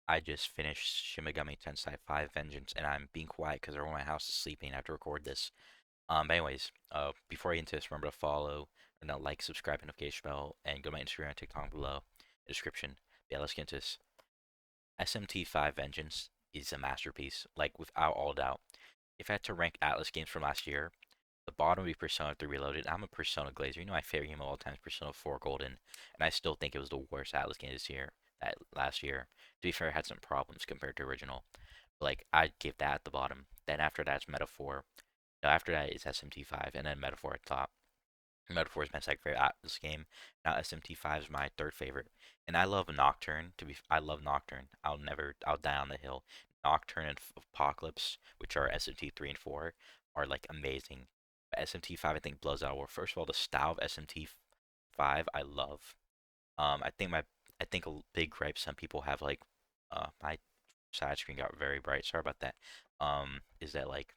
I just finished Shin Megami Tensei 5 Vengeance, and I'm being quiet because everyone in my house is sleeping. I have to record this. But anyways, before I get into this, remember to follow, and like, subscribe, notification bell, and go to my Instagram and TikTok below in the description. Yeah, let's get into this. SMT 5 Vengeance is a masterpiece, like without all doubt. If I had to rank Atlas games from last year, the bottom would be Persona 3 Reloaded. I'm a Persona glazer. You know my favorite game of all time is Persona 4 Golden, and I still think it was the worst Atlas game this year. That last year, to be fair, it had some problems compared to original. But, like, I'd give that at the bottom. Then after that, it's Metaphor. No, after that is SMT5, and then Metaphor at top. Metaphor is my second favorite Atlas game. Now SMT5 is my third favorite, and I love Nocturne. I love Nocturne. I'll die on the hill. Nocturne and Apocalypse, which are SMT3 and 4, are like amazing. But SMT5 I think blows out. Well, first of all, the style of SMT5 I love. I think a big gripe some people have, like, my side screen got very bright. Sorry about that. Is that, like,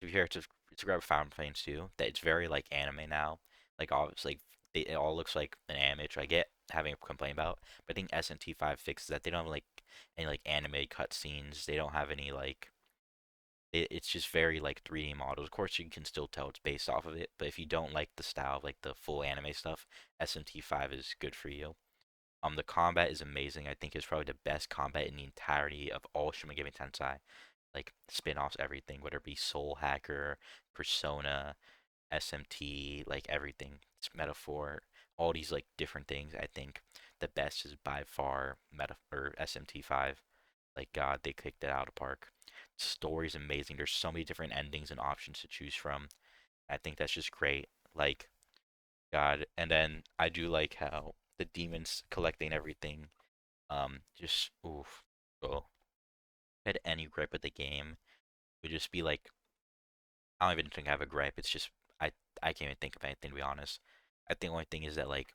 if you hear it's a grab Final Fantasy too, that it's very like anime now. Like, obviously, like, it all looks like an anime, which I get having a complaint about. But I think SMT5 fixes that. They don't have like any like anime cutscenes. They don't have any like it's just very like 3D models. Of course, you can still tell it's based off of it, but if you don't like the style of like the full anime stuff, SMT5 is good for you. The combat is amazing. I think it's probably the best combat in the entirety of all Shin Megami Tensei, like spin-offs, everything, whether it be Soul Hacker, Persona, SMT, like everything. It's Metaphor, all these like different things. I think the best is by far or SMT5. Like, God, they kicked it out of the park. Story's amazing. There's so many different endings and options to choose from. I think that's just great. Like, God, and then I do like how the demons collecting everything. Just oof. Oh, if I had any gripe with the game, it would just be like, I don't even think I have a gripe. It's just I can't even think of anything, to be honest. I think the only thing is that, like,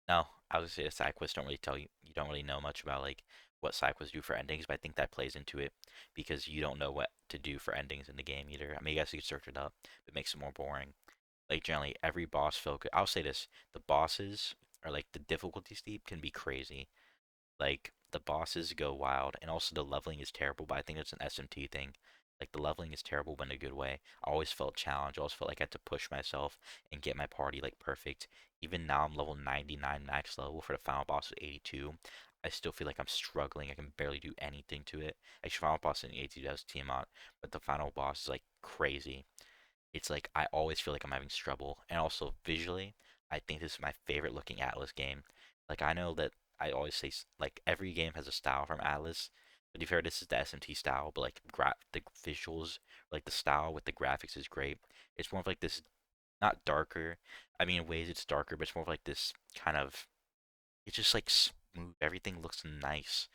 no, I was gonna say the side quests don't really tell you. You don't really know much about like what side quests do for endings, but I think that plays into it because you don't know what to do for endings in the game either. I mean, I guess you could search it up. It makes it more boring. Like, generally, every boss focus. I'll say this: the bosses are like the difficulty steep can be crazy. Like, the bosses go wild, and also the leveling is terrible. But I think it's an SMT thing. Like, the leveling is terrible, but in a good way. I always felt challenged. I always felt like I had to push myself and get my party like perfect. Even now, I'm level 99 max level for the final boss of 82. I still feel like I'm struggling. I can barely do anything to it. Actually, final boss in 82 does Tiamat, but the final boss is like crazy. It's like I always feel like I'm having trouble. And also visually, I think this is my favorite looking Atlas game. Like, I know that I always say like every game has a style from Atlas, but to be fair, this is the SMT style. But like the visuals, like the style with the graphics is great. It's more of like this, not darker. I mean, in ways it's darker, but it's more of like this kind of. It's just like smooth. Everything looks nice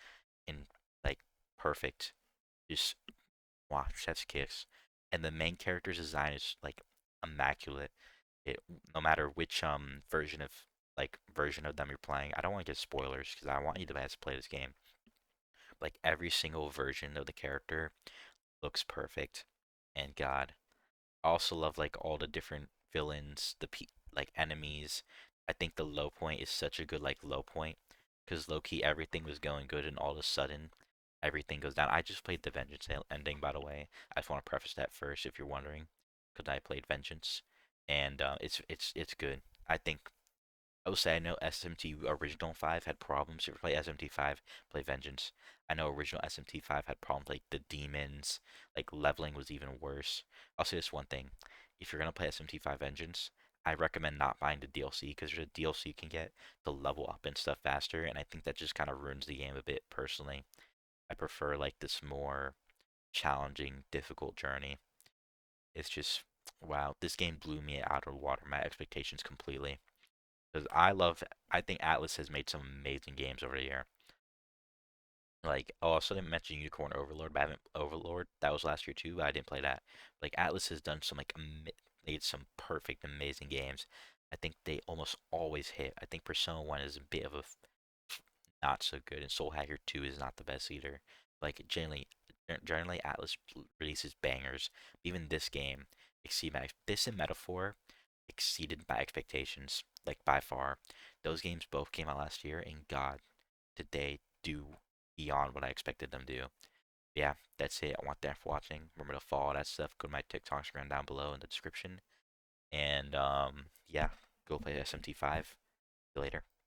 and like perfect. Just wow, chef's kiss. And the main character's design is like immaculate. It no matter which version of them you're playing. I don't want to give spoilers because I want you to guys to play this game. Like, every single version of the character looks perfect. And God, I also love like all the different villains, like enemies. I think the low point is such a good like low point because low key everything was going good and all of a sudden everything goes down. I just played the Vengeance ending, by the way. I just want to preface that first if you're wondering, because I played Vengeance, and it's good. I think I will say I know SMT original 5 had problems. If you play SMT 5, play Vengeance. I know original SMT 5 had problems like the demons, like leveling was even worse. I'll say this one thing. If you're gonna play SMT 5 Vengeance, I recommend not buying the DLC because there's a DLC you can get to level up and stuff faster, and I think that just kind of ruins the game a bit personally. I prefer like this more challenging, difficult journey. It's just wow, this game blew me out of the water, my expectations completely. Because I think Atlas has made some amazing games over the year. Like, oh, I also didn't mention Unicorn Overlord, but I haven't Overlord. That was last year too, but I didn't play that. Like, Atlas has done some like made some perfect, amazing games. I think they almost always hit. I think Persona 1 is a bit of a not so good, and Soul Hacker 2 is not the best either. Like, generally Atlas releases bangers. Even this game exceed my this and Metaphor exceeded my expectations, like, by far. Those games both came out last year, and God, did they do beyond what I expected them to do. Yeah, that's it. I want that for watching. Remember to follow that stuff. Go to my TikTok, Instagram down below in the description. And yeah, go play SMT5. See you later.